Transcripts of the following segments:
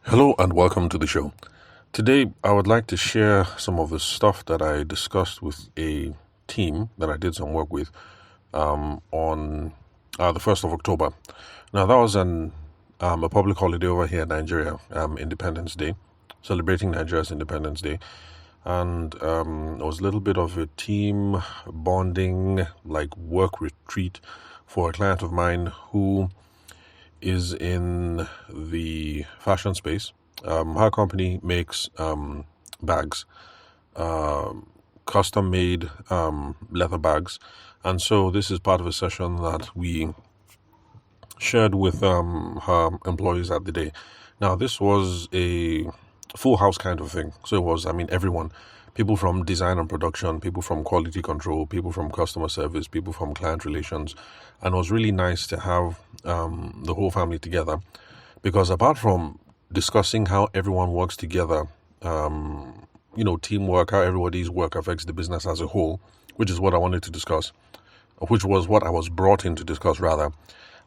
Hello and welcome to the show. Today, I would like to share some of the stuff that I discussed with a team that I did some work with on the 1st of October. Now, that was a public holiday over here in Nigeria, Independence Day, celebrating Nigeria's Independence Day. And it was a little bit of a team bonding, like work retreat for a client of mine who is in the fashion space. Her company makes bags, custom made leather bags. And so this is part of a session that we shared with her employees at the day. Now, this was a full house kind of thing. So it was, everyone, people from design and production, people from quality control, people from customer service, people from client relations. And it was really nice to have the whole family together because apart from discussing how everyone works together, teamwork, how everybody's work affects the business as a whole, which is what I wanted to discuss, which was what I was brought in to discuss rather.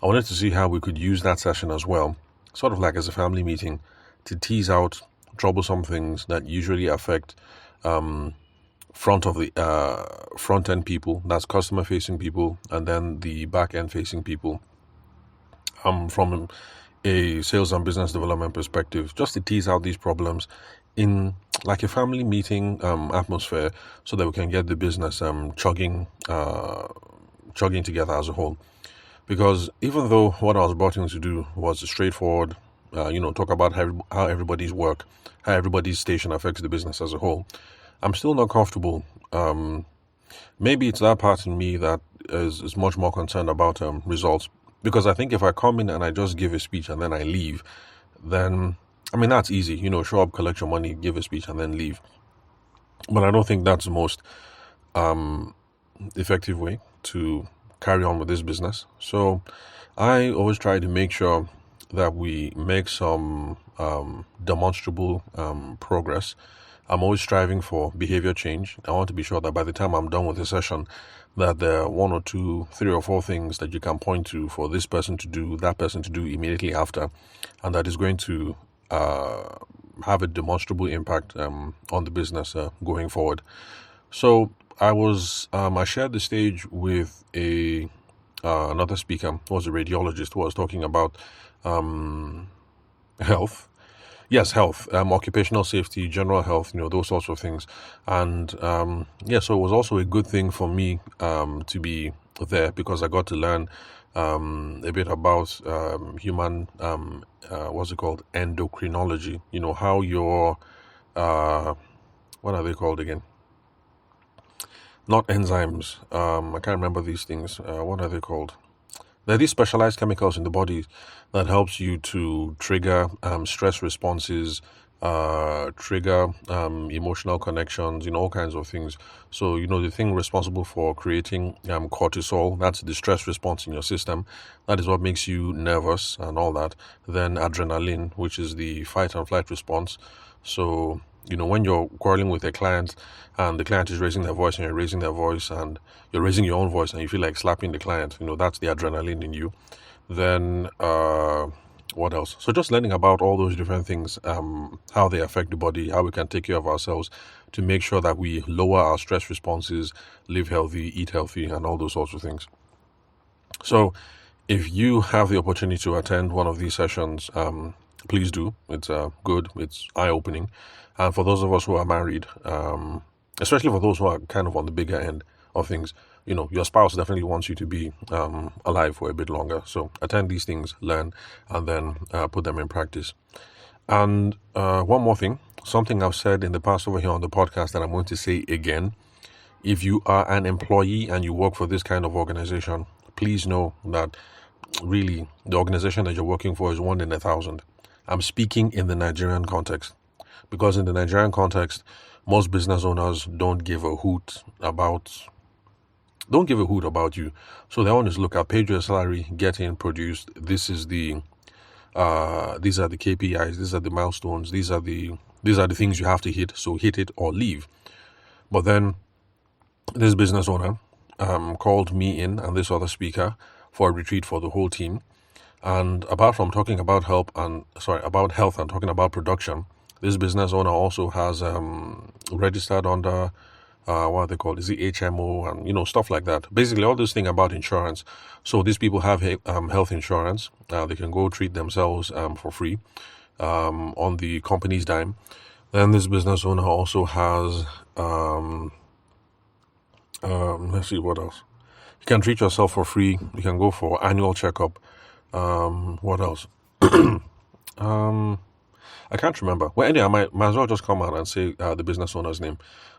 I wanted to see how we could use that session as well, sort of like as a family meeting, to tease out troublesome things that usually affect front end people, that's customer facing people, and then the back end facing people. From a sales and business development perspective, just to tease out these problems in like a family meeting atmosphere, so that we can get the business chugging together as a whole. Because even though what I was brought in to do was straightforward, talk about how everybody's work, how everybody's station affects the business as a whole, I'm still not comfortable. Maybe it's that part in me that is much more concerned about results. Because I think if I come in and I just give a speech and then I leave, then, that's easy. Show up, collect your money, give a speech and then leave. But I don't think that's the most effective way to carry on with this business. So I always try to make sure that we make some demonstrable progress. I'm always striving for behavior change. I want to be sure that by the time I'm done with the session, that there are 1 or 2, 3 or 4 things that you can point to for this person to do, that person to do immediately after, and that is going to have a demonstrable impact on the business going forward. So I shared the stage with another speaker who was a radiologist who was talking about health. Yes, health, occupational safety, general health, those sorts of things. And so it was also a good thing for me to be there because I got to learn a bit about human, endocrinology, how your, what are they called again? Not enzymes. I can't remember these things. What are they called? There are these specialized chemicals in the body that helps you to trigger stress responses, trigger emotional connections, all kinds of things. So, the thing responsible for creating cortisol, that's the stress response in your system. That is what makes you nervous and all that. Then adrenaline, which is the fight and flight response. So, when you're quarreling with a client and the client is raising their voice and you're raising their voice and you're raising your own voice and you feel like slapping the client, that's the adrenaline in you. Then, what else? So just learning about all those different things, how they affect the body, how we can take care of ourselves to make sure that we lower our stress responses, live healthy, eat healthy, and all those sorts of things. So if you have the opportunity to attend one of these sessions, please do. It's good. It's eye-opening. And for those of us who are married, especially for those who are kind of on the bigger end of things, your spouse definitely wants you to be alive for a bit longer. So attend these things, learn, and then put them in practice. And one more thing, something I've said in the past over here on the podcast that I'm going to say again. If you are an employee and you work for this kind of organization, please know that really the organization that you're working for is 1 in 1,000. I'm speaking in the Nigerian context. Because in the Nigerian context, most business owners don't give a hoot about you. So they want to look at, paid your salary, get in, produced. These are the KPIs. These are the milestones. These are the things you have to hit. So hit it or leave. But then this business owner called me in and this other speaker for a retreat for the whole team. And apart from talking about about health and talking about production, this business owner also has registered under what are they called? Is it HMO and stuff like that? Basically, all this thing about insurance. So these people have health insurance. They can go treat themselves for free on the company's dime. Then this business owner also has let's see what else. You can treat yourself for free. You can go for annual checkup. What else? I can't remember. Well, anyway, I might as well just come out and say the business owner's name.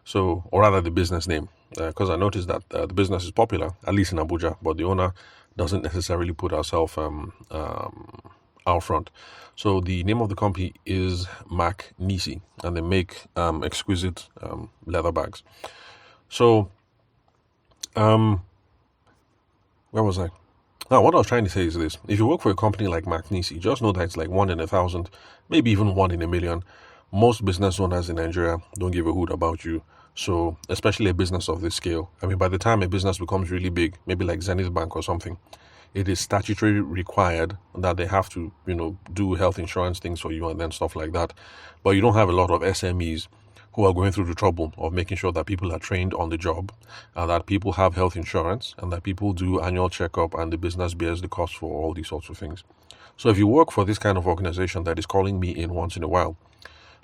So, or rather, the business name, because I noticed that the business is popular, at least in Abuja, but the owner doesn't necessarily put herself out front. So, the name of the company is MakNisy, and they make exquisite leather bags. So, where was I? Now, what I was trying to say is this. If you work for a company like MakNisy, just know that it's like 1 in 1,000, maybe even 1 in a million. Most business owners in Nigeria don't give a hoot about you. So, especially a business of this scale. I mean, by the time a business becomes really big, maybe like Zenith Bank or something, it is statutory required that they have to, do health insurance things for you and then stuff like that. But you don't have a lot of SMEs who are going through the trouble of making sure that people are trained on the job, and that people have health insurance, and that people do annual checkup, and the business bears the cost for all these sorts of things. So if you work for this kind of organization that is calling me in once in a while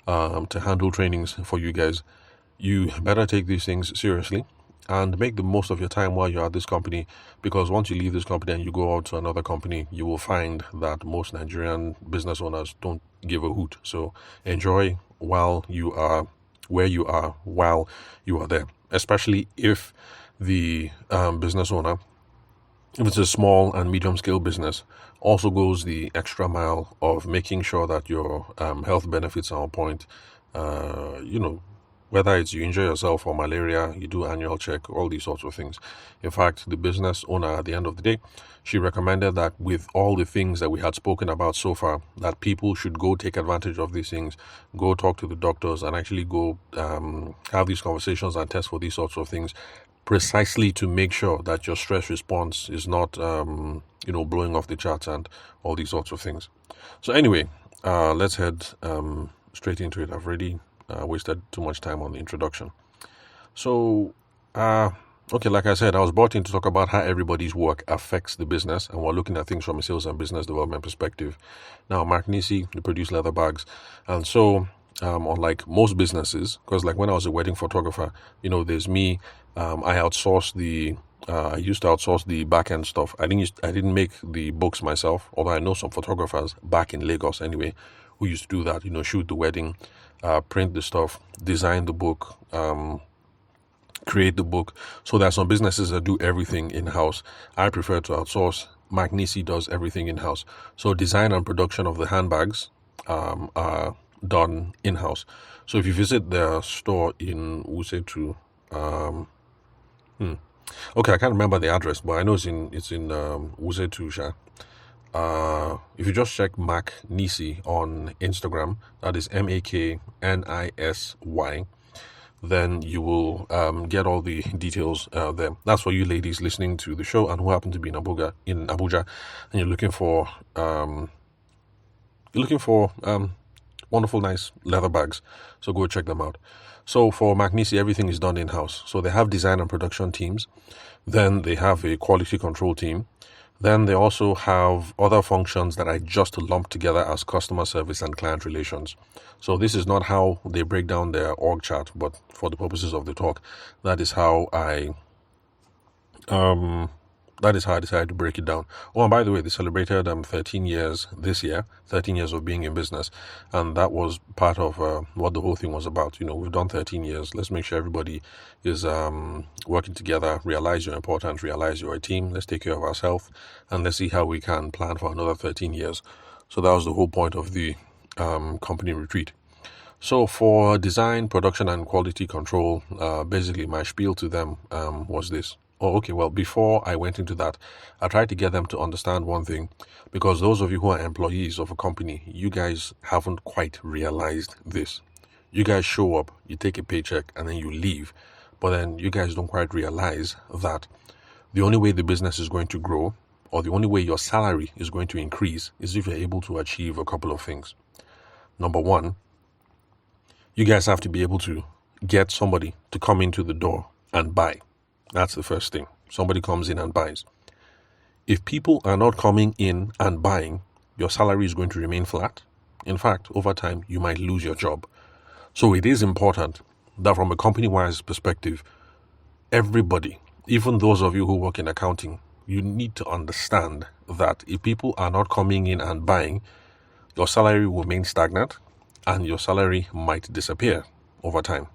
to handle trainings for you guys, you better take these things seriously and make the most of your time while you're at this company, because once you leave this company and you go out to another company, you will find that most Nigerian business owners don't give a hoot. So enjoy while you are where you are while you are there, especially if the business owner, if it's a small and medium scale business, also goes the extra mile of making sure that your health benefits are on point. Whether it's you injure yourself or malaria, you do annual check, all these sorts of things. In fact, the business owner at the end of the day, she recommended that with all the things that we had spoken about so far, that people should go take advantage of these things, go talk to the doctors and actually go have these conversations and test for these sorts of things, precisely to make sure that your stress response is not, blowing off the charts and all these sorts of things. So anyway, let's head straight into it. I've already wasted too much time on the introduction. So, okay, like I said, I was brought in to talk about how everybody's work affects the business, and we're looking at things from a sales and business development perspective. Now, MakNisy, they produce leather bags, and so unlike most businesses, because like when I was a wedding photographer, there's me. I outsourced I used to outsource the back end stuff. I didn't make the books myself, although I know some photographers back in Lagos anyway who used to do that. Shoot the wedding, print the stuff, design the book, create the book. So there are some businesses that do everything in-house. I prefer to outsource. MakNisy does everything in-house. So design and production of the handbags are done in-house. So if you visit their store in Wusetu, okay, I can't remember the address, but I know it's in Wusetu, Sha. If you just check MakNisy on Instagram, that is MakNisy, then you will get all the details there. That's for you ladies listening to the show and who happen to be in Abuja, and you're looking for wonderful, nice leather bags. So go check them out. So for MakNisy, everything is done in-house. So they have design and production teams. Then they have a quality control team. Then they also have other functions that I just lumped together as customer service and client relations. So this is not how they break down their org chart, but for the purposes of the talk, that is how I decided to break it down. Oh, and by the way, they celebrated 13 years this year, 13 years of being in business. And that was part of what the whole thing was about. We've done 13 years. Let's make sure everybody is working together, realize your importance, realize you're a team. Let's take care of ourselves, and let's see how we can plan for another 13 years. So that was the whole point of the company retreat. So for design, production, and quality control, basically my spiel to them was this. Oh, okay. Well, before I went into that, I tried to get them to understand one thing, because those of you who are employees of a company, you guys haven't quite realized this. You guys show up, you take a paycheck, and then you leave. But then you guys don't quite realize that the only way the business is going to grow, or the only way your salary is going to increase is if you're able to achieve a couple of things. Number one, you guys have to be able to get somebody to come into the door and buy. That's the first thing. Somebody comes in and buys. If people are not coming in and buying, your salary is going to remain flat. In fact, over time, you might lose your job. So it is important that from a company-wise perspective, everybody, even those of you who work in accounting, you need to understand that if people are not coming in and buying, your salary will remain stagnant and your salary might disappear over time,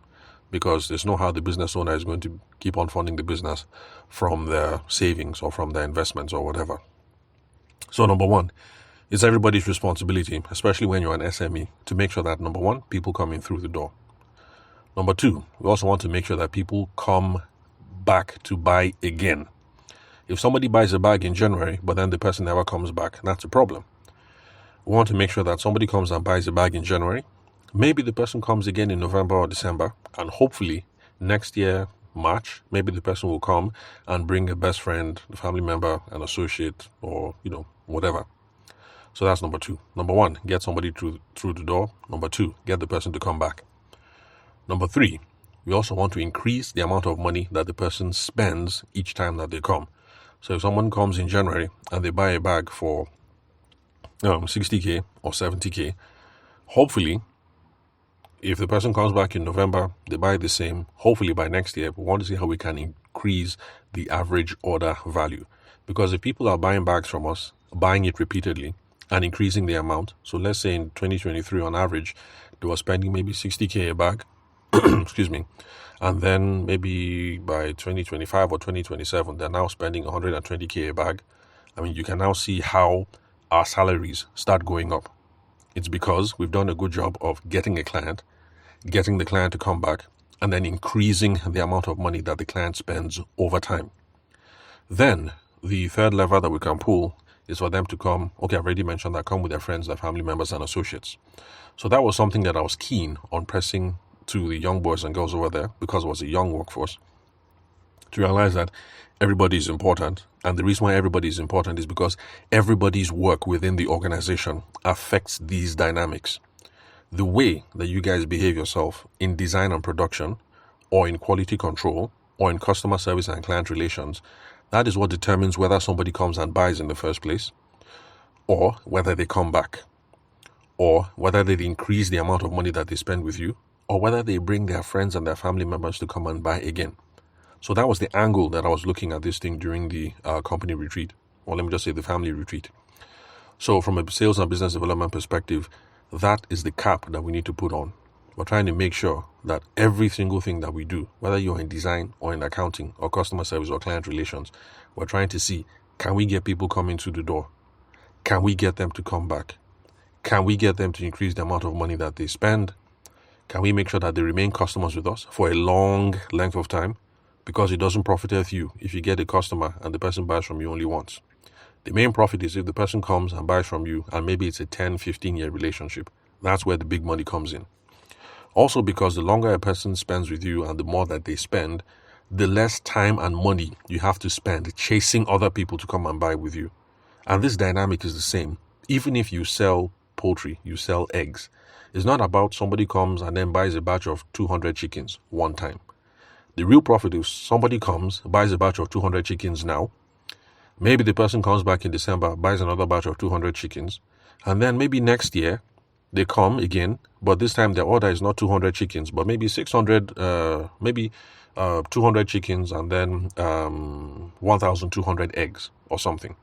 because there's no how the business owner is going to keep on funding the business from their savings or from their investments or whatever. So number one, it's everybody's responsibility, especially when you're an SME, to make sure that, number one, people come in through the door. Number two, we also want to make sure that people come back to buy again. If somebody buys a bag in January, but then the person never comes back, that's a problem. We want to make sure that somebody comes and buys a bag in January. Maybe the person comes again in November or December, and hopefully next year, March, maybe the person will come and bring a best friend, a family member, an associate, or, whatever. So that's number two. Number one, get somebody through the door. Number two, get the person to come back. Number three, we also want to increase the amount of money that the person spends each time that they come. So if someone comes in January and they buy a bag for 60K or 70K, hopefully, if the person comes back in November, they buy the same. Hopefully by next year, we want to see how we can increase the average order value. Because if people are buying bags from us, buying it repeatedly and increasing the amount, so let's say in 2023 on average, they were spending maybe 60K a bag, excuse me, and then maybe by 2025 or 2027, they're now spending 120K a bag. I mean, you can now see how our salaries start going up. It's because we've done a good job of getting a client, getting the client to come back, and then increasing the amount of money that the client spends over time. Then the third lever that we can pull is for them to come. Okay, I've already mentioned that, come with their friends, their family members, and associates. So that was something that I was keen on pressing to the young boys and girls over there, because it was a young workforce, to realize that everybody is important. And the reason why everybody is important is because everybody's work within the organization affects these dynamics. The way that you guys behave yourself in design and production, or in quality control, or in customer service and client relations, that is what determines whether somebody comes and buys in the first place, or whether they come back, or whether they increase the amount of money that they spend with you, or whether they bring their friends and their family members to come and buy again. So that was the angle that I was looking at this thing during the company retreat, or let me just say the family retreat. So from a sales and business development perspective, that is the cap that we need to put on. We're trying to make sure that every single thing that we do, whether you're in design or in accounting or customer service or client relations, we're trying to see, can we get people coming through the door? Can we get them to come back? Can we get them to increase the amount of money that they spend? Can we make sure that they remain customers with us for a long length of time? Because it doesn't profit you if you get a customer and the person buys from you only once. The main profit is if the person comes and buys from you, and maybe it's a 10, 15-year relationship. That's where the big money comes in. Also, because the longer a person spends with you and the more that they spend, the less time and money you have to spend chasing other people to come and buy with you. And this dynamic is the same. Even if you sell poultry, you sell eggs. It's not about somebody comes and then buys a batch of 200 chickens one time. The real profit is somebody comes, buys a batch of 200 chickens now. Maybe the person comes back in December, buys another batch of 200 chickens. And then maybe next year, they come again, but this time their order is not 200 chickens, but maybe 600, 200 chickens and then 1,200 eggs or something.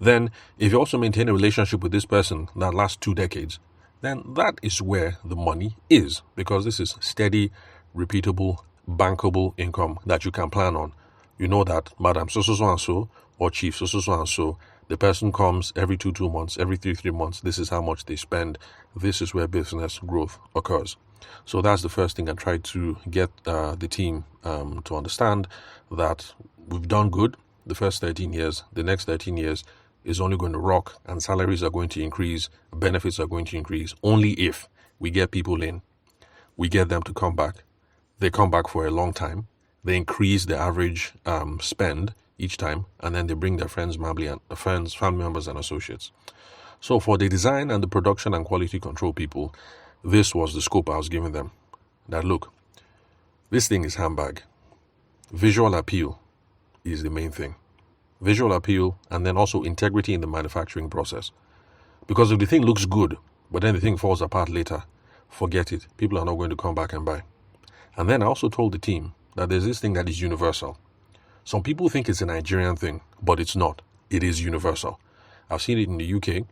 Then, if you also maintain a relationship with this person that lasts 2 decades, then that is where the money is, because this is steady, repeatable, bankable income that you can plan on. You know that Madam so and so or Chief so and so, the person comes every 2 months, every 3 months. This is how much they spend. This is where business growth occurs. So that's the first thing I tried to get the team to understand, that we've done good the first 13 years. The next 13 years is only going to rock, and salaries are going to increase, benefits are going to increase only if we get people in, we get them to come back. They come back for a long time. They increase the average spend each time, and then they bring their family members, and associates. So for the design and the production and quality control people, this was the scope I was giving them. That look, this thing is handbag. Visual appeal is the main thing. Visual appeal, and then also integrity in the manufacturing process. Because if the thing looks good, but then the thing falls apart later, forget it. People are not going to come back and buy. And then I also told the team that there's this thing that is universal. Some people think it's a Nigerian thing, but it's not. It is universal. I've seen it in the UK.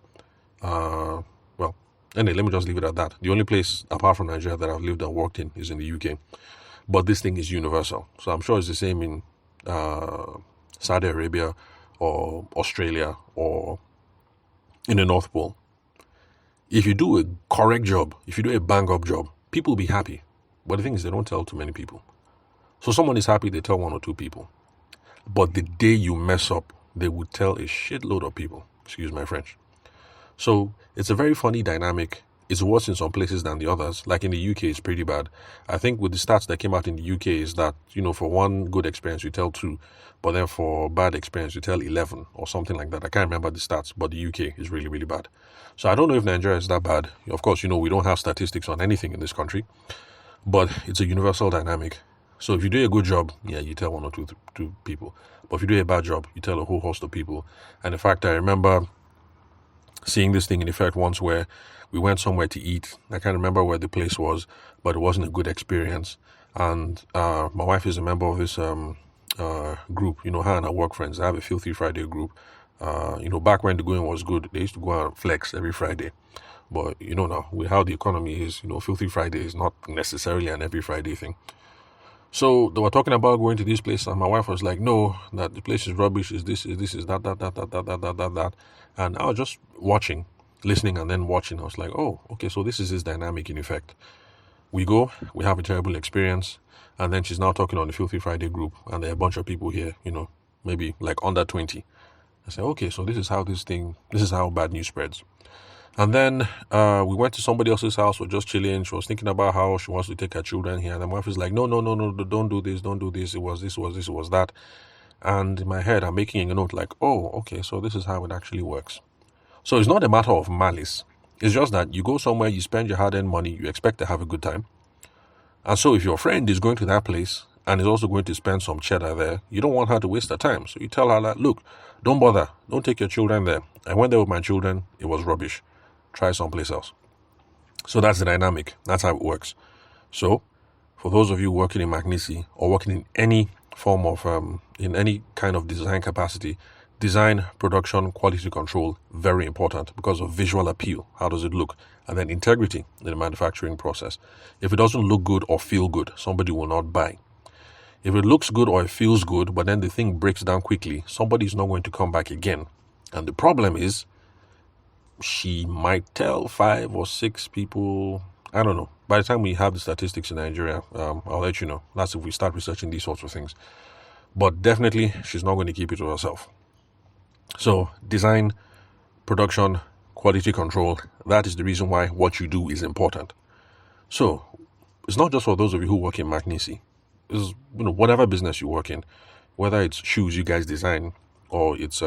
Anyway, let me just leave it at that. The only place apart from Nigeria that I've lived and worked in is in the UK. But this thing is universal. So I'm sure it's the same in Saudi Arabia or Australia or in the North Pole. If you do a correct job, if you do a bang-up job, people will be happy. But the thing is, they don't tell too many people. So someone is happy, they tell one or two people. But the day you mess up, they would tell a shitload of people. Excuse my French. So it's a very funny dynamic. It's worse in some places than the others. Like in the UK, it's pretty bad. I think with the stats that came out in the UK is that, for one good experience, you tell 2. But then for bad experience, you tell 11 or something like that. I can't remember the stats, but the UK is really, really bad. So I don't know if Nigeria is that bad. Of course, we don't have statistics on anything in this country. But it's a universal dynamic. So if you do a good job, you tell one or two people. But if you do a bad job, you tell a whole host of people. And in fact, I remember seeing this thing in effect once where we went somewhere to eat. I can't remember where the place was, but it wasn't a good experience. And my wife is a member of this group, her and her work friends. I have a Filthy Friday group. Back when the going was good, they used to go and flex every Friday. But, now, with how the economy is, Filthy Friday is not necessarily an every Friday thing. So they were talking about going to this place, and my wife was like, no, that the place is rubbish, is this, is that. And I was just watching, listening, and then watching. I was like, oh, okay, so this is his dynamic in effect. We go, we have a terrible experience, and then she's now talking on the Filthy Friday group, and there are a bunch of people here, maybe like under 20. I said, okay, so this is how bad news spreads. And then we went to somebody else's house. We're just chilling. She was thinking about how she wants to take her children here. And my wife is like, no, don't do this. It was this, it was that. And in my head, I'm making a note like, oh, okay, so this is how it actually works. So it's not a matter of malice. It's just that you go somewhere, you spend your hard-earned money, you expect to have a good time. And so if your friend is going to that place and is also going to spend some cheddar there, you don't want her to waste her time. So you tell her that, look, don't bother. Don't take your children there. I went there with my children. It was rubbish. Try someplace else. So that's the dynamic. That's how it works. So for those of you working in MakNisy or working in any form of, in any kind of design capacity, design, production, quality control, very important because of visual appeal. How does it look? And then integrity in the manufacturing process. If it doesn't look good or feel good, somebody will not buy. If it looks good or it feels good, but then the thing breaks down quickly, somebody's not going to come back again. And the problem is, she might tell 5 or 6 people. I don't know. By the time we have the statistics in Nigeria, I'll let you know. That's if we start researching these sorts of things. But definitely, she's not going to keep it to herself. So, design, production, quality control, that is the reason why what you do is important. So, it's not just for those of you who work in MakNisy. It's, whatever business you work in, whether it's shoes you guys design or it's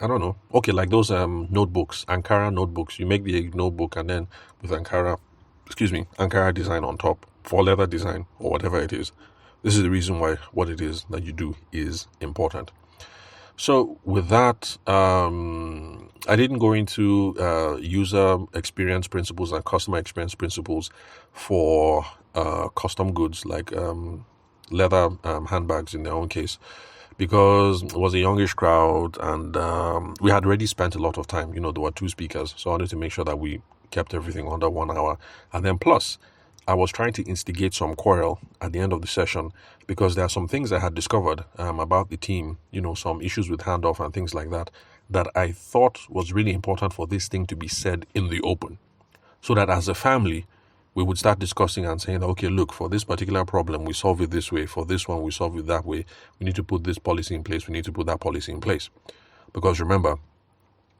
I don't know. Okay, like those notebooks, Ankara notebooks. You make the notebook and then with Ankara design on top for leather design or whatever it is. This is the reason why what it is that you do is important. So with that, I didn't go into user experience principles and customer experience principles for custom goods like leather handbags in their own case, because it was a youngish crowd and we had already spent a lot of time. There were 2 speakers, so I wanted to make sure that we kept everything under 1 hour. And then plus, I was trying to instigate some quarrel at the end of the session because there are some things I had discovered about the team, some issues with handoff and things like that, that I thought was really important for this thing to be said in the open. So that as a family, we would start discussing and saying, okay, look, for this particular problem, we solve it this way. For this one, we solve it that way. We need to put this policy in place. We need to put that policy in place. Because remember,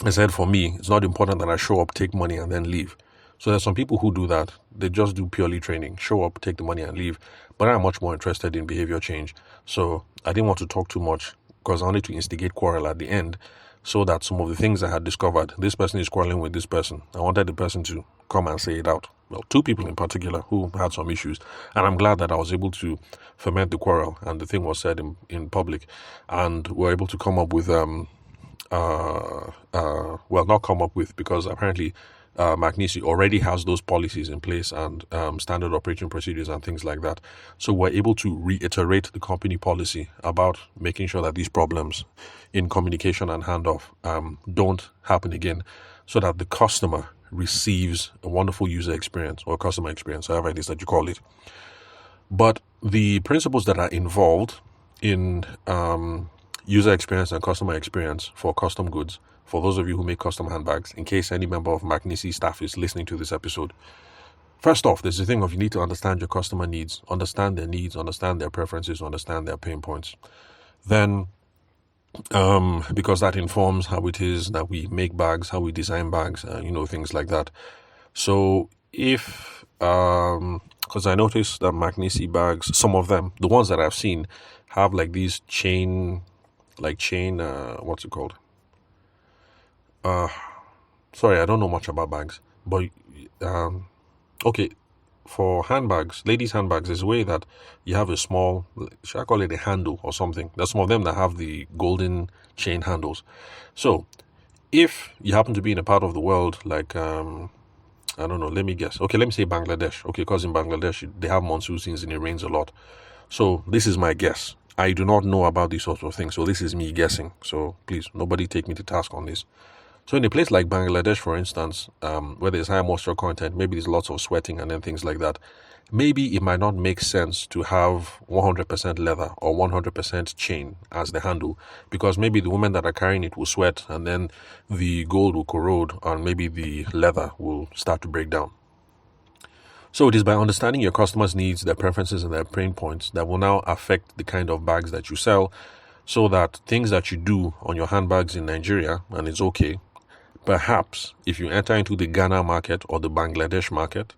I said for me, it's not important that I show up, take money, and then leave. So there's some people who do that. They just do purely training, show up, take the money and leave. But I'm much more interested in behavior change. So I didn't want to talk too much because I wanted to instigate quarrel at the end so that some of the things I had discovered, this person is quarreling with this person. I wanted the person to come and say it out. Well, two people in particular who had some issues. And I'm glad that I was able to ferment the quarrel and the thing was said in public. And we're able to come up with, well, not come up with, because apparently MakNisy already has those policies in place and standard operating procedures and things like that. So we're able to reiterate the company policy about making sure that these problems in communication and handoff don't happen again, so that the customer receives a wonderful user experience or customer experience, however it is that you call it. But the principles that are involved in user experience and customer experience for custom goods, for those of you who make custom handbags, in case any member of MakNisy staff is listening to this episode, first off, there's the thing of you need to understand your customer needs, understand their preferences, understand their pain points. Then, because that informs how it is that we make bags, how we design bags, things like that. So if, because I noticed that MakNisy bags, some of them, the ones that I've seen, have like these what's it called? Sorry, I don't know much about bags, but okay, for handbags, ladies' handbags, there's a way that you have a small, should I call it a handle or something? There's some of them that have the golden chain handles. So if you happen to be in a part of the world like, I don't know, let me guess. Okay, let me say Bangladesh. Okay, because in Bangladesh, they have monsoon seasons and it rains a lot. So this is my guess. I do not know about these sorts of things, so this is me guessing. So please, nobody take me to task on this. So in a place like Bangladesh, for instance, where there's high moisture content, maybe there's lots of sweating and then things like that, maybe it might not make sense to have 100% leather or 100% chain as the handle, because maybe the women that are carrying it will sweat and then the gold will corrode and maybe the leather will start to break down. So it is by understanding your customers' needs, their preferences and their pain points that will now affect the kind of bags that you sell, so that things that you do on your handbags in Nigeria, and it's okay, perhaps if you enter into the Ghana market or the Bangladesh market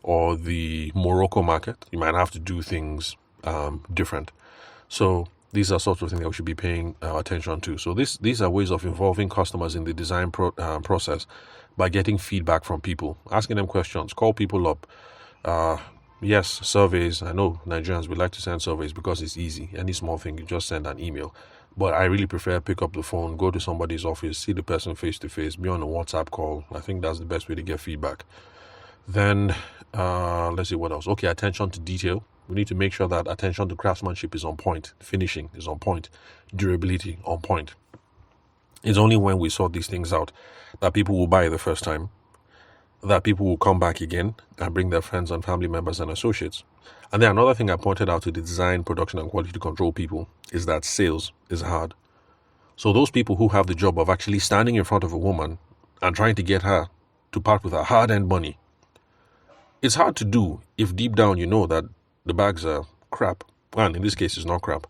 or the Morocco market, you might have to do things different. So these are sorts of things that we should be paying attention to. So these are ways of involving customers in the design process by getting feedback from people, asking them questions, call people up. Yes, surveys. I know Nigerians would like to send surveys because it's easy. Any small thing, you just send an email. But I really prefer pick up the phone, go to somebody's office, see the person face to face, be on a WhatsApp call. I think that's the best way to get feedback. Then, let's see what else. Okay, attention to detail. We need to make sure that attention to craftsmanship is on point, finishing is on point, durability on point. It's only when we sort these things out that people will buy the first time, that people will come back again and bring their friends and family members and associates. And then another thing I pointed out to the design, production, and quality control people is that sales is hard. So those people who have the job of actually standing in front of a woman and trying to get her to part with her hard-earned money, it's hard to do if deep down you know that the bags are crap. And in this case, it's not crap.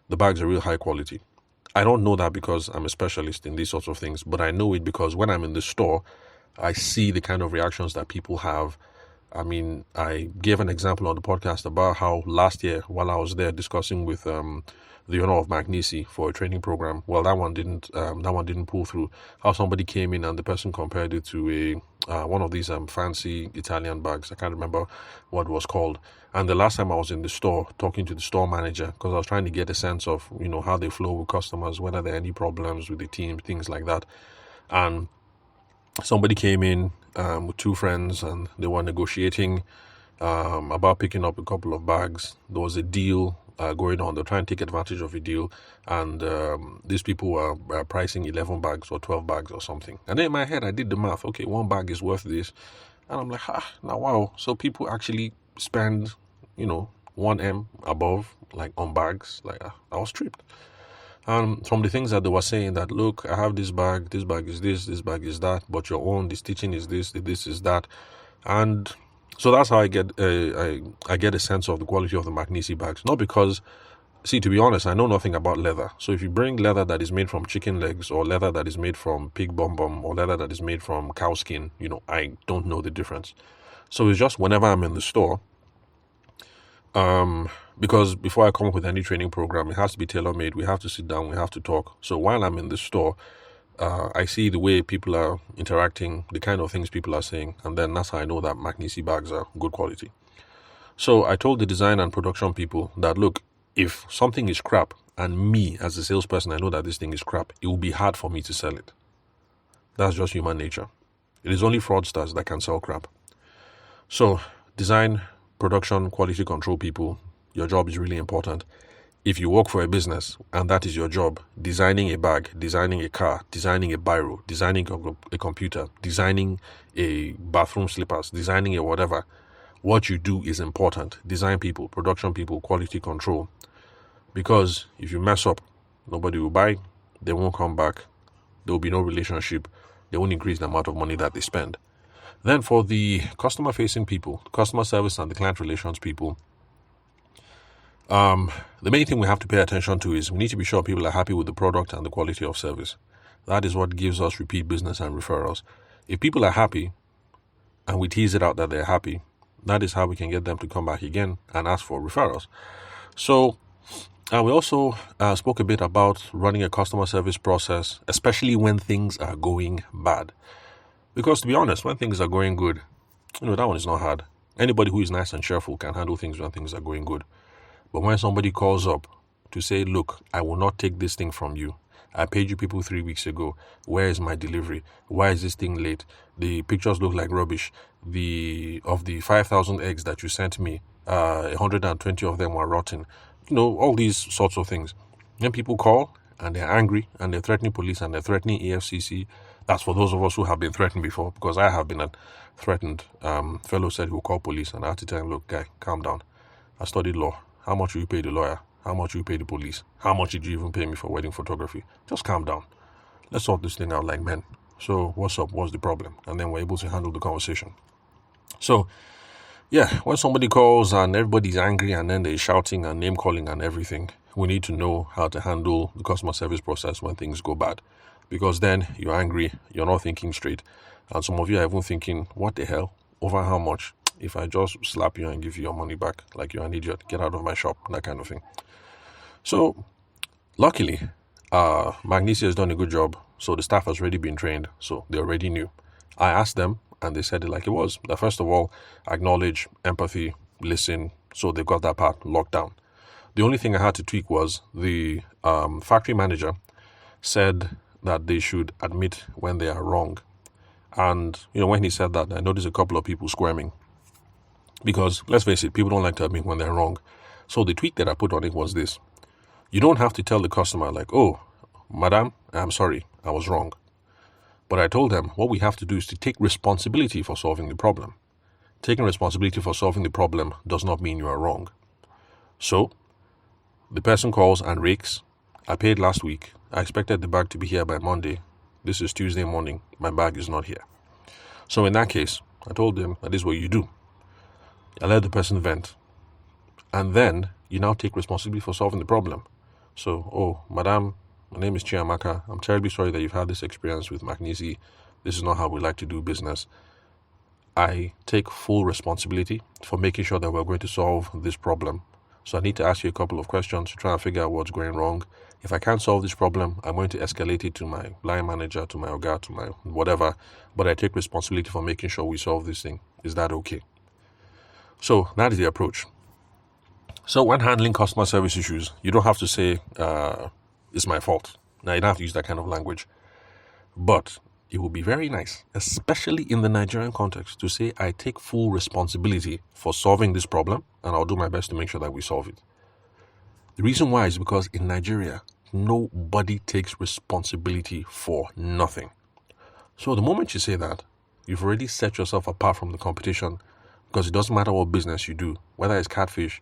The bags are real high quality. I don't know that because I'm a specialist in these sorts of things, but I know it because when I'm in the store, I see the kind of reactions that people have. I mean, I gave an example on the podcast about how last year, while I was there discussing with the owner of MakNisy for a training program, well, that one didn't pull through. How somebody came in and the person compared it to a one of these fancy Italian bags. I can't remember what it was called. And the last time I was in the store talking to the store manager, because I was trying to get a sense of how they flow with customers, whether there are any problems with the team, things like that, and somebody came in with two friends and they were negotiating about picking up a couple of bags. There was a deal going on. They're trying to take advantage of a deal, and these people were pricing 11 bags or 12 bags or something. And then in my head, I did the math. Okay, one bag is worth this. And I'm like, now wow. So people actually spend, 1M above, like on bags. Like I was tripped. And from the things that they were saying that, look, I have this bag is this bag is that, but your own, the stitching is this is that. And so that's how I get a sense of the quality of the MakNisy bags. Not because See, to be honest, I know nothing about leather. So if you bring leather that is made from chicken legs, or leather that is made from pig bum bum, or leather that is made from cow skin, I don't know the difference. So it's just whenever I'm in the store, because before I come up with any training program, it has to be tailor-made. We have to sit down, we have to talk. So while I'm in the store, I see the way people are interacting, the kind of things people are saying, and then that's how I know that MakNisy bags are good quality. So I told the design and production people that, look, if something is crap, and me as a salesperson, I know that this thing is crap, it will be hard for me to sell it. That's just human nature. It is only fraudsters that can sell crap. So design, production, quality control people, your job is really important. If you work for a business and that is your job, designing a bag, designing a car, designing a biro, designing a computer, designing a bathroom slippers, designing a whatever, what you do is important. Design people, production people, quality control. Because if you mess up, nobody will buy, they won't come back, there will be no relationship, they won't increase the amount of money that they spend. Then for the customer-facing people, customer service and the client relations people, the main thing we have to pay attention to is we need to be sure people are happy with the product and the quality of service. That is what gives us repeat business and referrals. If people are happy and we tease it out that they're happy, that is how we can get them to come back again and ask for referrals. So we also spoke a bit about running a customer service process, especially when things are going bad. Because to be honest, when things are going good, that one is not hard. Anybody who is nice and cheerful can handle things when things are going good. But when somebody calls up to say, look, I will not take this thing from you. I paid you people 3 weeks ago. Where is my delivery? Why is this thing late? The pictures look like rubbish. Of the 5,000 eggs that you sent me, 120 of them were rotten. All these sorts of things. Then people call and they're angry and they're threatening police and they're threatening EFCC. That's for those of us who have been threatened before, because I have been threatened. Fellow said he will call police, and I had to tell him, look, guy, calm down. I studied law. How much will you pay the lawyer? How much will you pay the police? How much did you even pay me for wedding photography? Just calm down. Let's sort this thing out like men. So what's up? What's the problem? And then we're able to handle the conversation. So, yeah, when somebody calls and everybody's angry and then they're shouting and name calling and everything, we need to know how to handle the customer service process when things go bad. Because then you're angry, you're not thinking straight. And some of you are even thinking, what the hell? Over how much? If I just slap you and give you your money back like you're an idiot, get out of my shop, that kind of thing. So, luckily, MakNisy has done a good job. So the staff has already been trained, so they already knew. I asked them, and they said it like it was. That first of all, acknowledge, empathy, listen. So they got that part locked down. The only thing I had to tweak was the factory manager said that they should admit when they are wrong. And, when he said that, I noticed a couple of people squirming. Because, let's face it, people don't like to admit when they're wrong. So the tweak that I put on it was this. You don't have to tell the customer like, oh, madam, I'm sorry, I was wrong. But I told them what we have to do is to take responsibility for solving the problem. Taking responsibility for solving the problem does not mean you are wrong. So, the person calls and rakes. I paid last week. I expected the bag to be here by Monday. This is Tuesday morning. My bag is not here. So in that case, I told them that is what you do. I let the person vent. And then you now take responsibility for solving the problem. So, oh, madam, my name is Chiamaka. I'm terribly sorry that you've had this experience with MakNisy. This is not how we like to do business. I take full responsibility for making sure that we're going to solve this problem. So I need to ask you a couple of questions to try and figure out what's going wrong. If I can't solve this problem, I'm going to escalate it to my line manager, to my oga, to my whatever. But I take responsibility for making sure we solve this thing. Is that okay? So that is the approach. So when handling customer service issues, you don't have to say, it's my fault. Now, you don't have to use that kind of language. But it would be very nice, especially in the Nigerian context, to say, I take full responsibility for solving this problem, and I'll do my best to make sure that we solve it. The reason why is because in Nigeria, nobody takes responsibility for nothing. So the moment you say that, you've already set yourself apart from the competition, because it doesn't matter what business you do, whether it's catfish,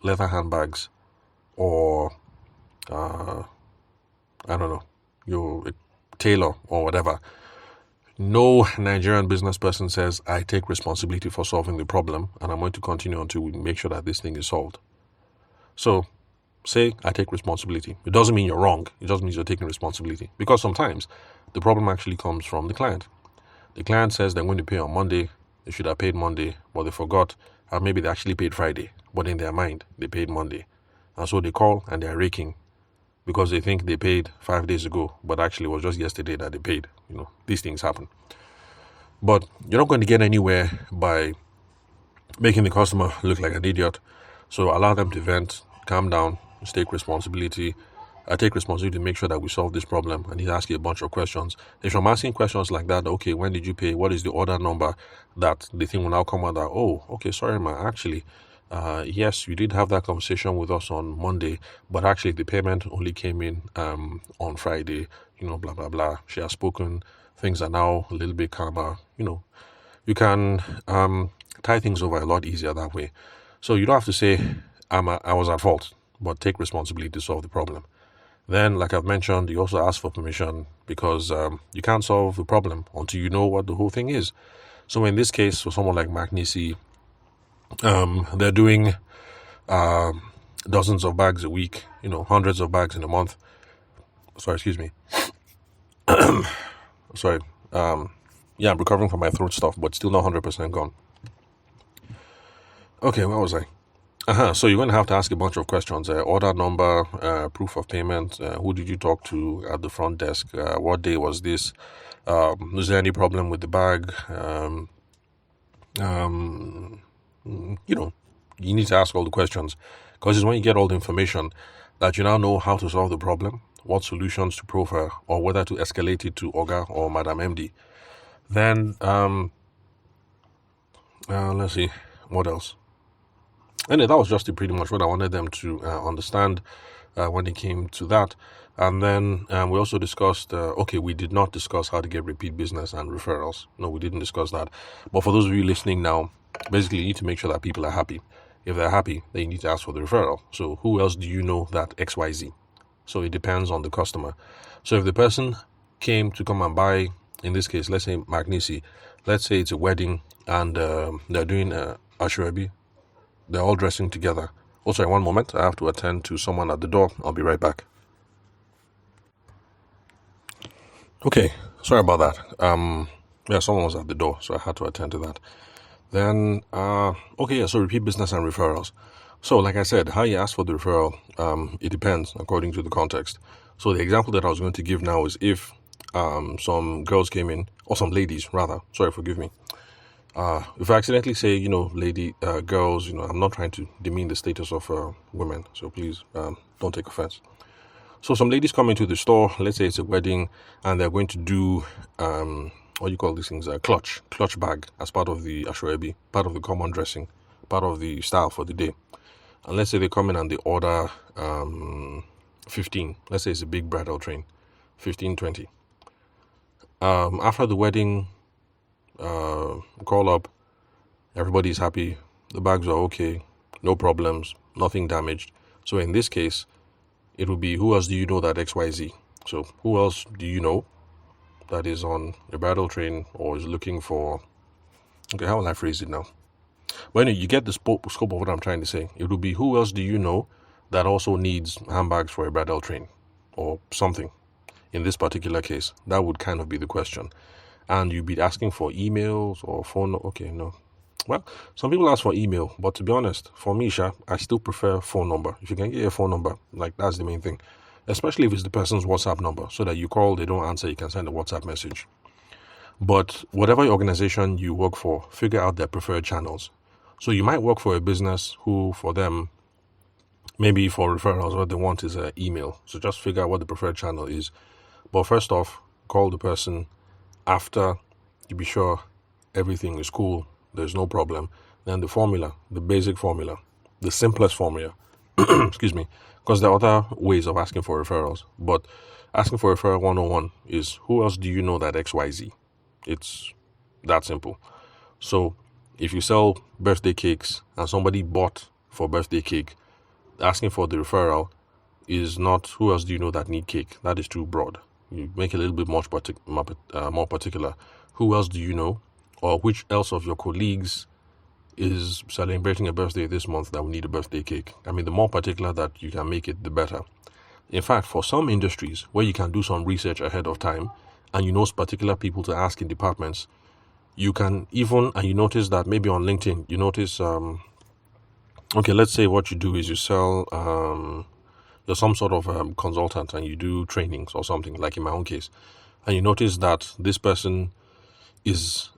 leather handbags, or, I don't know, you're a tailor or whatever. No Nigerian business person says, I take responsibility for solving the problem, and I'm going to continue until we make sure that this thing is solved. So, say, I take responsibility. It doesn't mean you're wrong. It just means you're taking responsibility. Because sometimes the problem actually comes from the client. The client says they're going to pay on Monday. They should have paid Monday, but they forgot. Or maybe they actually paid Friday, but in their mind, they paid Monday. And so they call and they're raking because they think they paid 5 days ago, but actually it was just yesterday that they paid. These things happen. But you're not going to get anywhere by making the customer look like an idiot. So allow them to vent, calm down, take responsibility. I take responsibility to make sure that we solve this problem. And he's asking a bunch of questions. If I'm asking questions like that, okay, when did you pay? What is the order number? That the thing will now come out that, oh, okay, sorry, ma, actually, yes, you did have that conversation with us on Monday, but actually the payment only came in on Friday, blah, blah, blah. She has spoken. Things are now a little bit calmer. You can tie things over a lot easier that way. So you don't have to say, I was at fault, but take responsibility to solve the problem. Then, like I've mentioned, you also ask for permission because you can't solve the problem until you know what the whole thing is. So in this case, for someone like MakNisy, they're doing dozens of bags a week, hundreds of bags in a month. Sorry, excuse me. Sorry. Yeah, I'm recovering from my throat stuff, but still not 100% gone. Okay, where was I? So you're going to have to ask a bunch of questions. Order number, proof of payment, who did you talk to at the front desk, what day was this, is there any problem with the bag, you need to ask all the questions because it's when you get all the information that you now know how to solve the problem, what solutions to proffer, or whether to escalate it to Oga or Madam MD. Then, let's see, what else? And that was just pretty much what I wanted them to understand when it came to that. And then we also discussed, we did not discuss how to get repeat business and referrals. No, we didn't discuss that. But for those of you listening now, basically you need to make sure that people are happy. If they're happy, then you need to ask for the referral. So who else do you know that XYZ? So it depends on the customer. So if the person came to come and buy, in this case, let's say MakNisy, let's say it's a wedding and they're doing Ashurabi. They're all dressing together. Also, in one moment, I have to attend to someone at the door. I'll be right back. Okay, sorry about that. Someone was at the door, so I had to attend to that. Then, so repeat business and referrals. So, like I said, how you ask for the referral, it depends according to the context. So the example that I was going to give now is if some girls came in, or some ladies rather, sorry, forgive me. If I accidentally say, girls, I'm not trying to demean the status of women, so please don't take offense. So some ladies come into the store, let's say it's a wedding, and they're going to do, what do you call these things, clutch bag as part of the ashwabi, part of the common dressing, part of the style for the day. And let's say they come in and they order 15, let's say it's a big bridal train, 15, 20. After the wedding, call up, everybody's happy, the bags are okay, no problems, nothing damaged. So in this case, it will be, who else do you know that XYZ? So who else do you know that is on a bridal train or is looking for, okay, how will I phrase it now? But anyway, you get the scope of what I'm trying to say. It will be, who else do you know that also needs handbags for a bridal train or something? In this particular case, that would kind of be the question. And you'd be asking for emails or phone. Okay, no. Well, some people ask for email, but to be honest, for me, I still prefer phone number. If you can get your phone number, like that's the main thing. Especially if it's the person's WhatsApp number, so that you call, they don't answer, you can send a WhatsApp message. But whatever organization you work for, figure out their preferred channels. So you might work for a business who, for them, maybe for referrals, what they want is an email. So just figure out what the preferred channel is. But first off, call the person after you be sure everything is cool, there's no problem. Then the formula, the basic formula, the simplest formula, excuse me, because there are other ways of asking for referrals. But asking for referral 101 is, who else do you know that XYZ? It's that simple. So if you sell birthday cakes and somebody bought for birthday cake, asking for the referral is not, who else do you know that need cake? That is too broad. You make it a little bit more particular. Who else do you know, or which else of your colleagues is celebrating a birthday this month that we need a birthday cake. I mean, the more particular that you can make it, the better. In fact, for some industries where you can do some research ahead of time and you know particular people to ask in departments, you can even, and you notice that maybe on LinkedIn, you notice, okay, let's say what you do is you sell, you're some sort of consultant and you do trainings or something, like in my own case, and you notice that this person is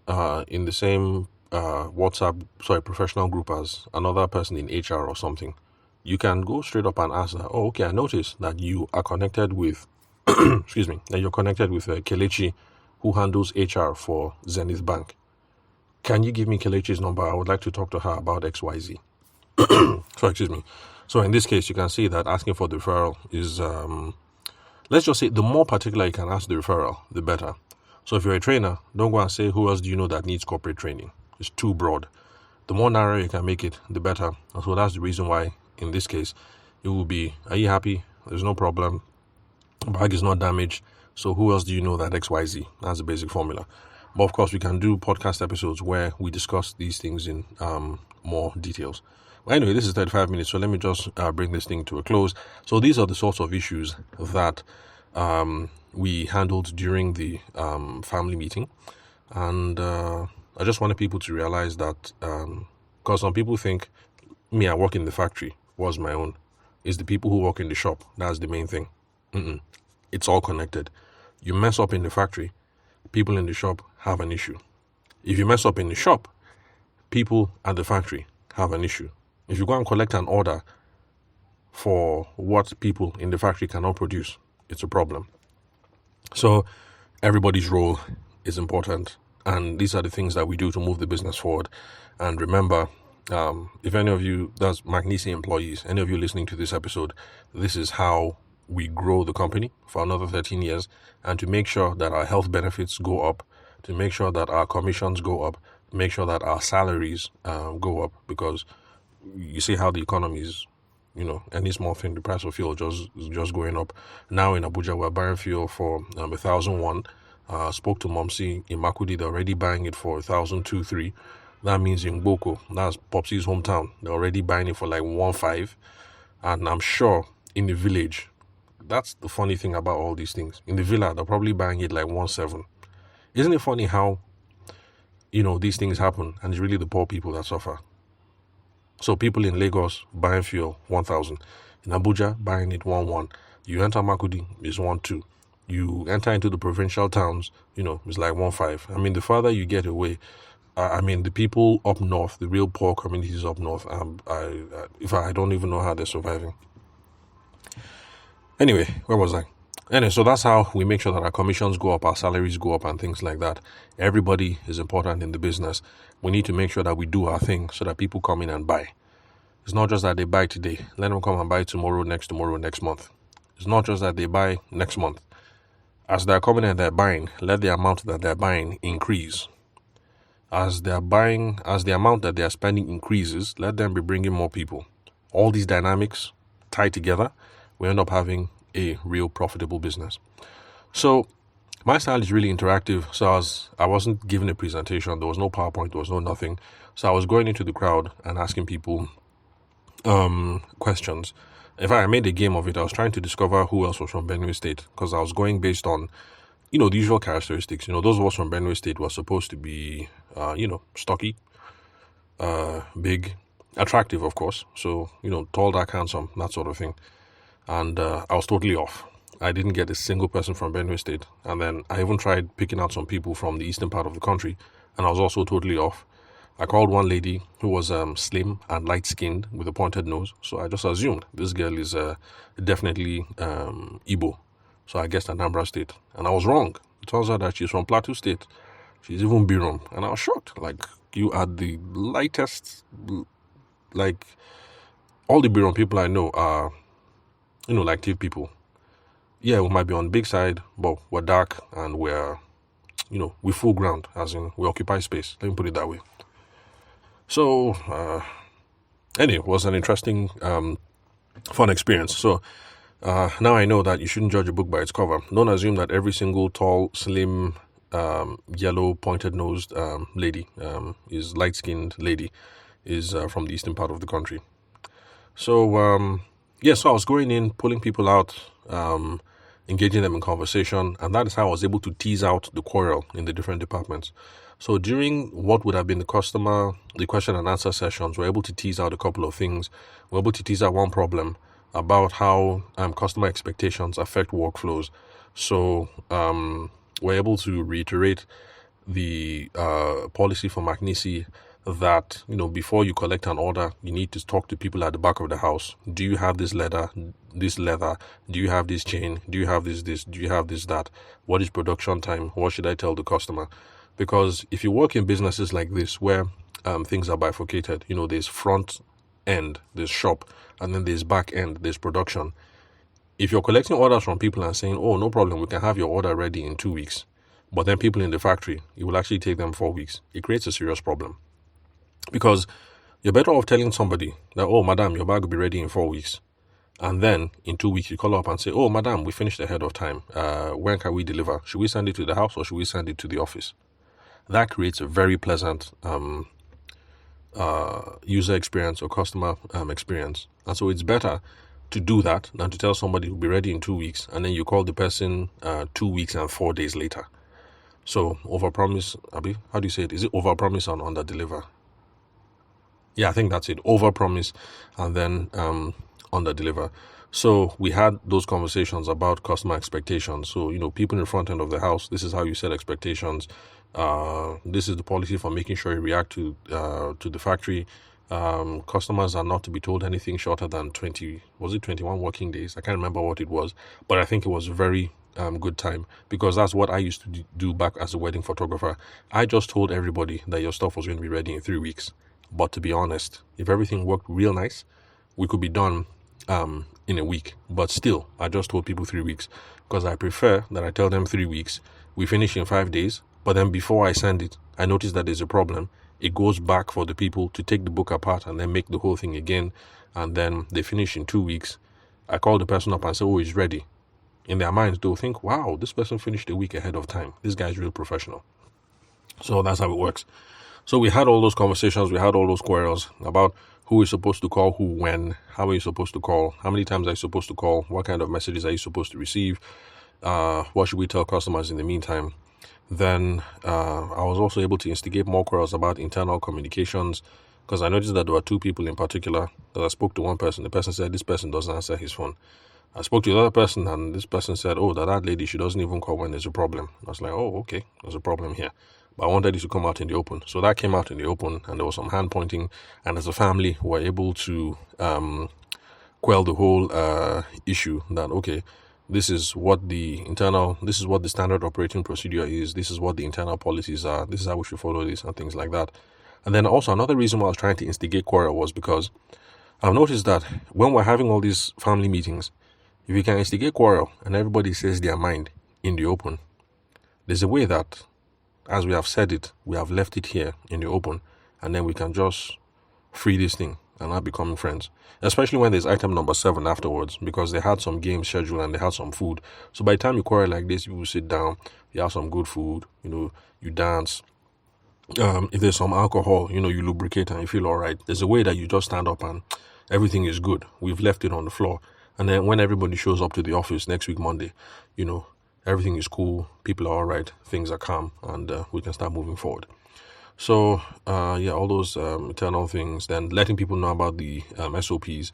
in the same professional group as another person in HR or something. You can go straight up and ask that, oh, okay, I noticed that you are connected with, excuse me, that you're connected with Kelechi, who handles HR for Zenith Bank. Can you give me Kelechi's number? I would like to talk to her about XYZ. So in this case, you can see that asking for the referral is, let's just say, the more particular you can ask the referral, the better. So if you're a trainer, don't go and say, who else do you know that needs corporate training? It's too broad. The more narrow you can make it, the better. And so that's the reason why, in this case, it will be, are you happy? There's no problem. Bag is not damaged. So who else do you know that XYZ? That's the basic formula. But of course, we can do podcast episodes where we discuss these things in more details. Well, anyway, this is 35 minutes, so let me just bring this thing to a close. So these are the sorts of issues that we handled during the family meeting. And I just wanted people to realize that, because some people think, I work in the factory, was my own. It's the people who work in the shop. That's the main thing. It's all connected. You mess up in the factory, people in the shop have an issue. If you mess up in the shop, people at the factory have an issue. If you go and collect an order for what people in the factory cannot produce, it's a problem. So everybody's role is important. And these are the things that we do to move the business forward. And remember, if any of you, that's MakNisy employees, any of you listening to this episode, this is how we grow the company for another 13 years. And to make sure that our health benefits go up, to make sure that our commissions go up, make sure that our salaries go up, because you see how the economy is, any small thing, the price of fuel is just going up. Now in Abuja, we're buying fuel for 1,001. Spoke to Momsi in Makudi, they're already buying it for 1,002-3. That means in Boko, that's Popsy's hometown, they're already buying it for like 1.5. And I'm sure in the village, that's the funny thing about all these things. In the villa, they're probably buying it like 1.7. Isn't it funny how, these things happen and it's really the poor people that suffer? So people in Lagos buying fuel 1,000, in Abuja buying it 1.1. You enter Makudi, it's 1.2. You enter into the provincial towns, it's like 1.5. I mean, the farther you get away, the people up north, the real poor communities up north, I don't even know how they're surviving. Anyway, where was I? Anyway, so that's how we make sure that our commissions go up, our salaries go up, and things like that. Everybody is important in the business. We need to make sure that we do our thing so that people come in and buy. It's not just that they buy today. Let them come and buy tomorrow, next month. It's not just that they buy next month. As they're coming and they're buying, let the amount that they're buying increase. As the amount that they're spending increases, let them be bringing more people. All these dynamics tied together, we end up having a real profitable business. So my style is really interactive. So I wasn't giving a presentation. There was no PowerPoint. There was no nothing. So I was going into the crowd and asking people questions. In fact, I made a game of it. I was trying to discover who else was from Benue State, because I was going based on, the usual characteristics. Those of us from Benue State were supposed to be, stocky, big, attractive, of course. So, tall, dark, handsome, that sort of thing. And I was totally off. I didn't get a single person from Benue State. And then I even tried picking out some people from the eastern part of the country, and I was also totally off. I called one lady who was slim and light-skinned with a pointed nose. So I just assumed this girl is definitely Igbo. So I guessed Anambra State. And I was wrong. It turns out that she's from Plateau State. She's even Birom. And I was shocked. Like, you are the lightest. Like, all the Birom people I know are, like active people. Yeah, we might be on the big side, but we're dark and we're, we full ground, as in we occupy space. Let me put it that way. So, anyway, it was an interesting, fun experience. So, now I know that you shouldn't judge a book by its cover. Don't assume that every single tall, slim, yellow, pointed-nosed lady is light-skinned lady. is from the eastern part of the country. So so I was going in, pulling people out, engaging them in conversation, and that is how I was able to tease out the quarrel in the different departments. So during what would have been the question and answer sessions, we're able to tease out a couple of things. We're able to tease out one problem about how customer expectations affect workflows. So we're able to reiterate the policy for MakNisy that before you collect an order, you need to talk to people at the back of the house. Do you have this leather? Do you have this chain? Do you have this? Do you have this, that? What is production time? What should I tell the customer? Because if you work in businesses like this where things are bifurcated, there's front end, there's shop, and then there's back end, there's production. If you're collecting orders from people and saying, oh, no problem, we can have your order ready in 2 weeks, but then people in the factory, it will actually take them 4 weeks, it creates a serious problem. Because you're better off telling somebody that, oh, madam, your bag will be ready in 4 weeks. And then in 2 weeks, you call up and say, oh, madam, we finished ahead of time. When can we deliver? Should we send it to the house or should we send it to the office? That creates a very pleasant user experience or customer experience. And so it's better to do that than to tell somebody it'll be ready in 2 weeks and then you call the person 2 weeks and 4 days later. So overpromise, Abi, how do you say it? Is it overpromise and underdeliver? Yeah, I think that's it. Overpromise and then underdeliver. So we had those conversations about customer expectations. So, people in the front end of the house, this is how you set expectations. This is the policy for making sure you react to the factory. Customers are not to be told anything shorter than 21 working days? I can't remember what it was, but I think it was a very good time because that's what I used to do back as a wedding photographer. I just told everybody that your stuff was going to be ready in 3 weeks. But to be honest, if everything worked real nice, we could be done in a week. But still, I just told people 3 weeks because I prefer that I tell them 3 weeks. We finish in 5 days, but then before I send it, I notice that there's a problem. It goes back for the people to take the book apart and then make the whole thing again. And then they finish in 2 weeks. I call the person up and say, oh, it's ready. In their minds, they'll think, wow, this person finished a week ahead of time. This guy's real professional. So that's how it works. So we had all those conversations, we had all those quarrels about who is supposed to call who when, how are you supposed to call, how many times are you supposed to call, what kind of messages are you supposed to receive, what should we tell customers in the meantime. Then I was also able to instigate more quarrels about internal communications because I noticed that there were 2 people in particular that I spoke to. One person, the person said this person doesn't answer his phone. I spoke to the other person and this person said, oh, that lady, she doesn't even call when there's a problem. I was like, oh, okay, there's a problem here. But I wanted it to come out in the open. So that came out in the open and there was some hand pointing. And as a family, we were able to quell the whole issue that, okay, this is what the standard operating procedure is. This is what the internal policies are. This is how we should follow this and things like that. And then also another reason why I was trying to instigate quarrel was because I've noticed that when we're having all these family meetings, if you can instigate quarrel and everybody says their mind in the open, there's a way that, as we have said it, we have left it here in the open, and then we can just free this thing and not becoming friends. Especially when there's item number 7 afterwards, because they had some game schedule and they had some food. So by the time you quarrel like this, you will sit down, you have some good food, you dance. If there's some alcohol, you lubricate and you feel all right. There's a way that you just stand up and everything is good. We've left it on the floor. And then when everybody shows up to the office next week, Monday, everything is cool, people are all right, things are calm, and we can start moving forward. So, all those internal things, then letting people know about the SOPs.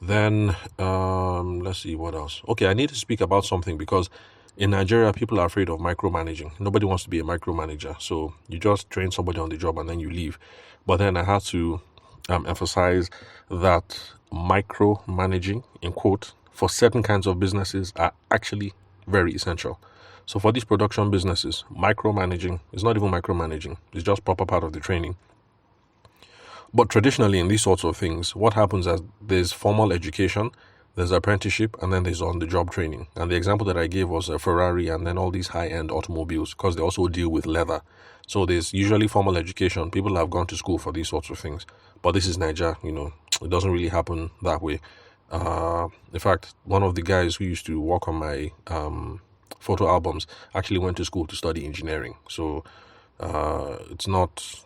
Then, let's see, what else? Okay, I need to speak about something because in Nigeria, people are afraid of micromanaging. Nobody wants to be a micromanager. So you just train somebody on the job and then you leave. But then I had to emphasize that micromanaging, in quote, for certain kinds of businesses are actually very essential. So for these production businesses, micromanaging is not even micromanaging. It's just proper part of the training. But traditionally in these sorts of things, what happens is there's formal education, there's apprenticeship, and then there's on-the-job training. And the example that I gave was a Ferrari and then all these high-end automobiles because they also deal with leather. So there's usually formal education. People have gone to school for these sorts of things. But this is Nigeria, it doesn't really happen that way. In fact, one of the guys who used to work on my photo albums actually went to school to study engineering. So it's not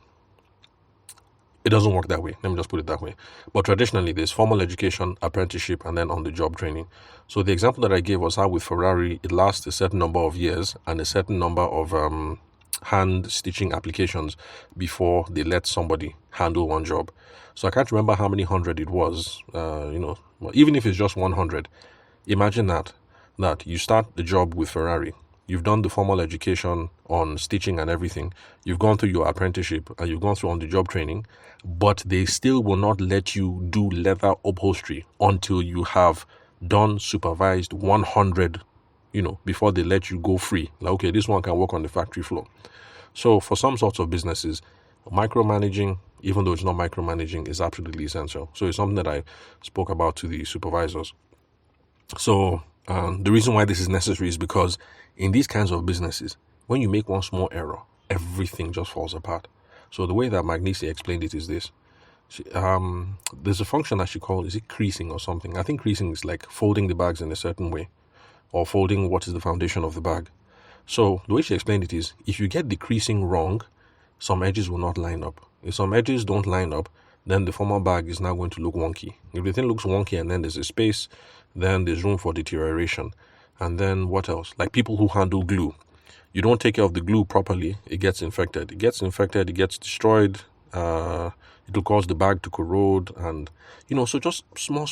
It doesn't work that way. Let me just put it that way. But traditionally, there's formal education, apprenticeship, and then on-the-job training. So the example that I gave was how with Ferrari, it lasts a certain number of years and a certain number of hand stitching applications before they let somebody handle one job. So I can't remember how many hundred it was. Even if it's just 100, imagine that you start the job with Ferrari. You've done the formal education on stitching and everything. You've gone through your apprenticeship and you've gone through on-the-job training, but they still will not let you do leather upholstery until you have done supervised 100, before they let you go free. Like, okay, this one can work on the factory floor. So for some sorts of businesses, micromanaging, even though it's not micromanaging, is absolutely essential. So it's something that I spoke about to the supervisors. So the reason why this is necessary is because in these kinds of businesses, when you make one small error, everything just falls apart. So the way that MakNisy explained it is this. There's a function that she called, is it creasing or something? I think creasing is like folding the bags in a certain way, or folding what is the foundation of the bag. So the way she explained it is, if you get the creasing wrong, some edges will not line up. If some edges don't line up, then the formal bag is now going to look wonky. If the thing looks wonky and then there's a space, then there's room for deterioration. And then what else? Like people who handle glue. You don't take care of the glue properly, it gets infected. It gets destroyed. It will cause the bag to corrode. And, so just small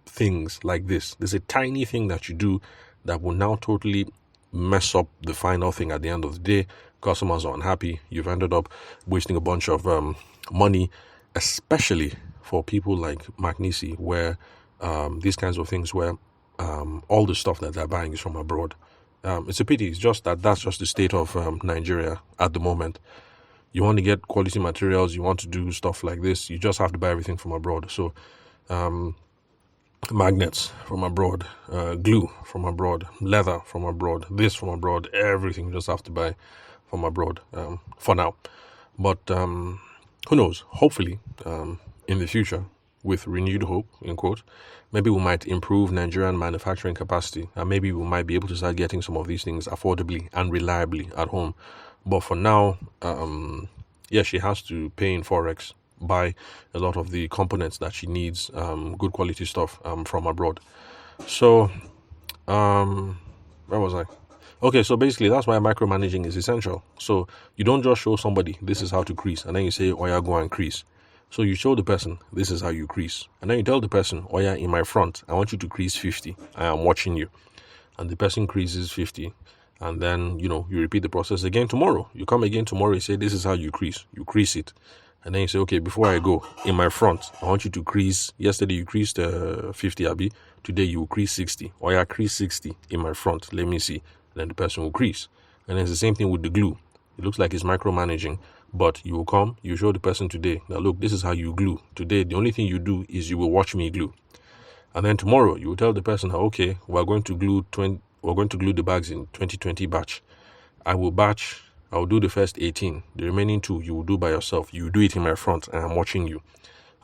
things like this. There's a tiny thing that you do that will now totally mess up the final thing at the end of the day. Customers are unhappy. You've ended up wasting a bunch of money, especially for people like MakNisy, where these kinds of things where all the stuff that they're buying is from abroad. It's a pity. It's just that's just the state of Nigeria at the moment. You want to get quality materials, you want to do stuff like this, you just have to buy everything from abroad. So magnets from abroad, glue from abroad, leather from abroad, this from abroad, everything you just have to buy from abroad for now. But who knows? Hopefully, in the future, with renewed hope, in quote, maybe we might improve Nigerian manufacturing capacity, and maybe we might be able to start getting some of these things affordably and reliably at home. But for now, she has to pay in Forex, buy a lot of the components that she needs, good quality stuff from abroad. So, where was I? Okay, so basically that's why micromanaging is essential. So you don't just show somebody, this is how to crease, and then you say, oh yeah, go and crease. So you show the person, this is how you crease. And then you tell the person, oh yeah, in my front, I want you to crease 50. I am watching you. And the person creases 50. And then, you repeat the process again tomorrow. You come again tomorrow, you say, this is how you crease. You crease it. And then you say, okay, before I go, in my front, I want you to crease. Yesterday you creased 50, Abi. Today you will crease 60. Or yeah, crease 60 in my front. Let me see. And then the person will crease. And then it's the same thing with the glue. It looks like it's micromanaging. But you will come, you show the person today, now look, this is how you glue. Today, the only thing you do is you will watch me glue. And then tomorrow, you will tell the person, okay, we're going to glue the bags in 2020 batch. I will do the first 18. The remaining 2, you will do by yourself. You will do it in my front, and I'm watching you.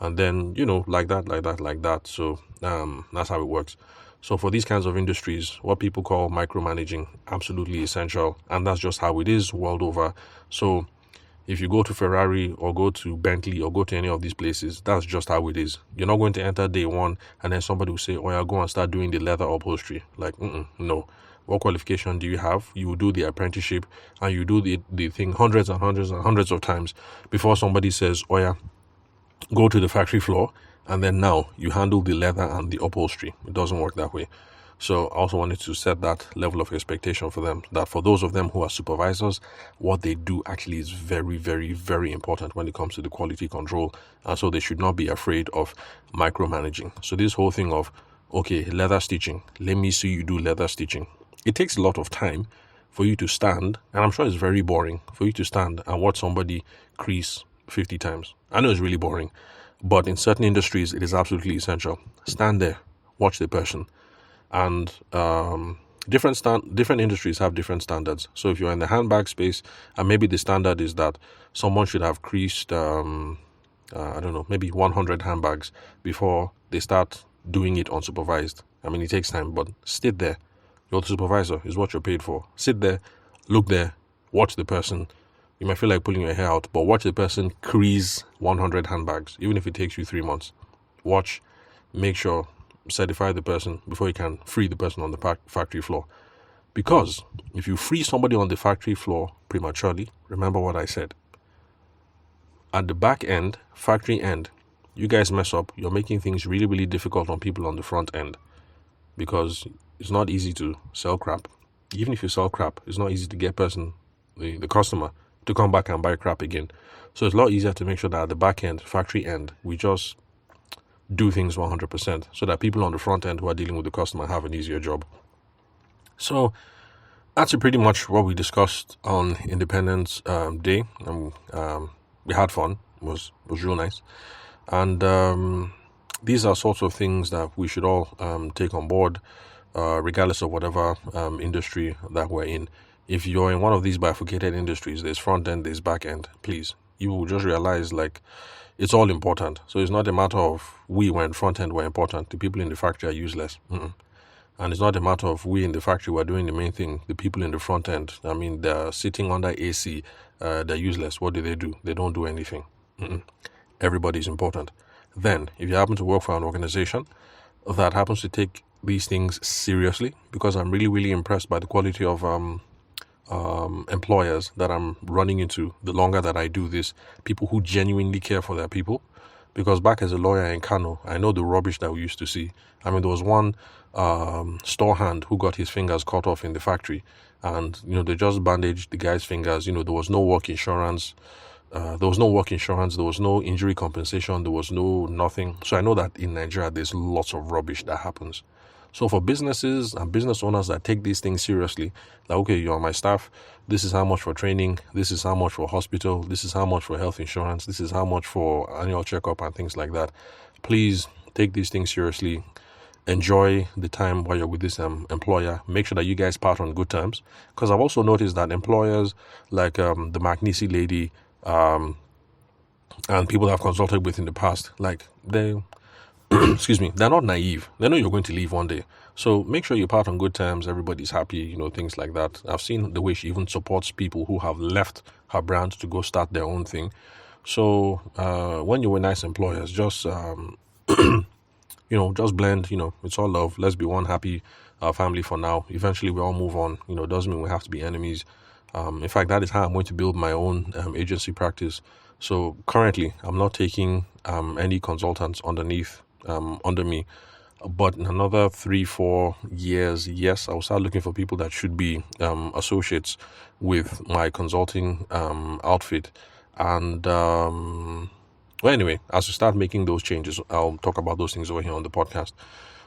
And then, like that. So that's how it works. So for these kinds of industries, what people call micromanaging, absolutely essential. And that's just how it is world over. So if you go to Ferrari or go to Bentley or go to any of these places, that's just how it is. You're not going to enter day one and then somebody will say, oh yeah, go and start doing the leather upholstery. Like, no. What qualification do you have? You will do the apprenticeship and you do the thing hundreds and hundreds and hundreds of times before somebody says, oh yeah, go to the factory floor and then now you handle the leather and the upholstery. It doesn't work that way. So I also wanted to set that level of expectation for them, that for those of them who are supervisors, what they do actually is very, very, very important when it comes to the quality control. And so they should not be afraid of micromanaging. So this whole thing of, okay, leather stitching, let me see you do leather stitching. It takes a lot of time for you to stand, and I'm sure it's very boring for you to stand and watch somebody crease 50 times. I know it's really boring, but in certain industries, it is absolutely essential. Stand there, watch the person. And different industries have different standards. So if you're in the handbag space, and maybe the standard is that someone should have creased, maybe 100 handbags before they start doing it unsupervised. I mean, it takes time, but sit there. You're the supervisor, is what you're paid for. Sit there, look there, watch the person, You might feel like pulling your hair out, but watch the person crease 100 handbags, even if it takes you 3 months. Watch, make sure, certify the person before you can free the person on the factory floor. Because if you free somebody on the factory floor prematurely, remember what I said. At the back end, factory end, you guys mess up, you're making things really, really difficult on people on the front end. Because it's not easy to sell crap. Even if you sell crap, it's not easy to get the customer, to come back and buy crap again. So it's a lot easier to make sure that at the back end, factory end, we just do things 100% so that people on the front end who are dealing with the customer have an easier job. So that's pretty much what we discussed on Independence Day. We had fun. It was real nice. And these are sorts of things that we should all take on board, regardless of whatever industry that we're in. If you're in one of these bifurcated industries, there's front end, there's back end, please, you will just realize like it's all important. So it's not a matter of when front end were important, the people in the factory are useless. And it's not a matter of we in the factory were doing the main thing, the people in the front end, I mean, they're sitting under AC, they're useless. What do? They don't do anything. Everybody's important. Then, if you happen to work for an organization that happens to take these things seriously, because I'm really, really impressed by the quality of employers that I'm running into the longer that I do this, people who genuinely care for their people. Because back as a lawyer in Kano, I know the rubbish that we used to see. I mean, there was one store hand who got his fingers cut off in the factory, and they just bandaged the guy's fingers. There was no work insurance. There was no injury compensation, there was no nothing. So I know that in Nigeria there's lots of rubbish that happens. So for businesses and business owners that take these things seriously, like, okay, you're my staff, this is how much for training, this is how much for hospital, this is how much for health insurance, this is how much for annual checkup and things like that. Please take these things seriously. Enjoy the time while you're with this employer. Make sure that you guys part on good terms. Because I've also noticed that employers like the MakNisy lady, and people I've consulted with in the past, like they excuse me, they're not naive. They know you're going to leave one day, so make sure you part on good terms, everybody's happy, things like that. I've seen the way she even supports people who have left her brand to go start their own thing. So when you're with nice employers, just just blend. It's all love. Let's be one happy family for now. Eventually we all move on. Doesn't mean we have to be enemies. In fact, that is how I'm going to build my own agency practice. So currently, I'm not taking any consultants under me. But in another 3-4 years, yes, I'll start looking for people that should be associates with my consulting outfit. And anyway, as we start making those changes, I'll talk about those things over here on the podcast.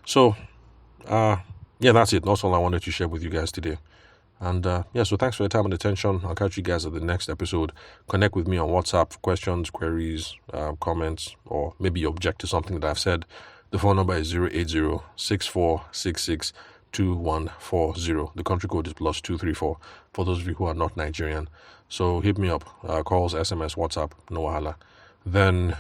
So, that's it. That's all I wanted to share with you guys today. And so thanks for your time and attention. I'll catch you guys at the next episode. Connect with me on WhatsApp for questions, queries, comments, or maybe you object to something that I've said. The phone number is 080-6466-2140. The country code is +234 for those of you who are not Nigerian. So hit me up. Calls, SMS, WhatsApp, no wahala. Then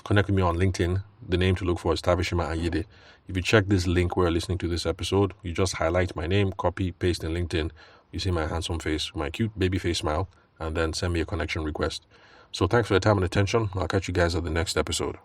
connect with me on LinkedIn. The name to look for is Tavishima Ayede. If you check this link where you're listening to this episode, you just highlight my name, copy, paste in LinkedIn. You see my handsome face, my cute baby face smile, and then send me a connection request. So thanks for your time and attention. I'll catch you guys at the next episode.